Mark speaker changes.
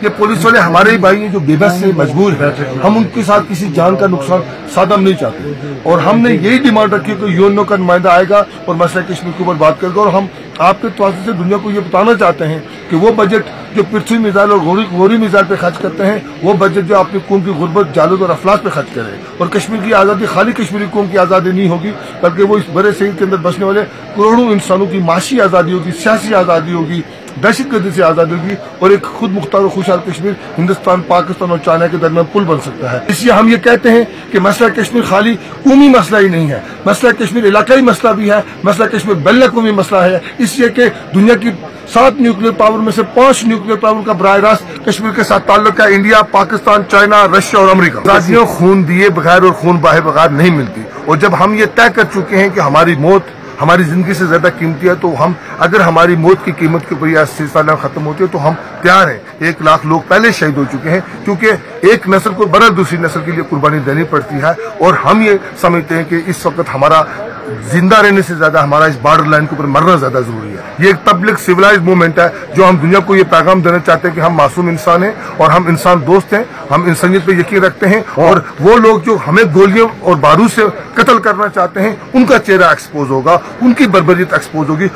Speaker 1: ये पुलिस वाले हमारे ही भाई हैं जो बेबस से मजबूर है, हम उनके साथ किसी जान का नुकसान साधन नहीं चाहते और हमने यही डिमांड रखी कि यूएनओ का नुमाइंदा आएगा और मसला कश्मीर के ऊपर बात करेगा। और हम आपके तवाज़ुन से दुनिया को ये बताना चाहते हैं कि वो बजट जो पृथ्वी मिसाइल और गोरी मिसाइल पे खर्च करते हैं, वो बजट जो अपनी कौम की गुर्बत, जालूद और अफलास पे खर्च करें। और कश्मीर की आज़ादी खाली कश्मीरी कौम की आज़ादी नहीं होगी, बल्कि वो इस बड़े शहर के अंदर बसने वाले करोड़ों इंसानों की माशी आज़ादी होगी, सियासी आज़ादी होगी, दहशतगर्दी से आज़ादी होगी और एक खुद मुख्तार और खुशहाल कश्मीर हिंदुस्तान, पाकिस्तान और चाइना के दरमियान पुल बन सकता है। इसलिए हम ये कहते हैं कि मसला कश्मीर खाली कौमी मसला ही नहीं है, मसला कश्मीर इलाकाई मसला भी है, मसला कश्मीर बैन अक़वामी मसला है। इसलिए कि दुनिया की 7 न्यूक्लियर पावर में से 5 न्यूक्लियर पावर का बराह रास्त कश्मीर के साथ ताल्लुक है। इंडिया, पाकिस्तान, चाइना, रशिया और अमेरिका। आज़ादियों खून दिए बगैर और खून बहाए बगैर नहीं मिलती। और जब हम ये तय कर चुके हैं कि हमारी मौत हमारी जिंदगी से ज्यादा कीमती है, तो हम अगर हमारी मौत की कीमत के ऊपर यह सिलसिला खत्म होती है तो हम तैयार हैं। 1 लाख लोग पहले शहीद हो चुके हैं, क्योंकि एक नस्ल को बरस दूसरी नस्ल के लिए कुर्बानी देनी पड़ती है। और हम ये समझते हैं कि इस वक्त हमारा जिंदा रहने से ज्यादा हमारा इस बॉर्डर लाइन के ऊपर मरना ज्यादा जरूरी है। ये एक पब्लिक सिविलाइज्ड मूवमेंट है जो हम दुनिया को ये पैगाम देना चाहते हैं कि हम मासूम इंसान हैं और हम इंसान दोस्त हैं, हम इंसानियत पे यकीन रखते हैं। और वो लोग जो हमें गोलियों और बारूद से कत्ल करना चाहते हैं, उनका चेहरा एक्सपोज होगा, उनकी बर्बरियत एक्सपोज होगी।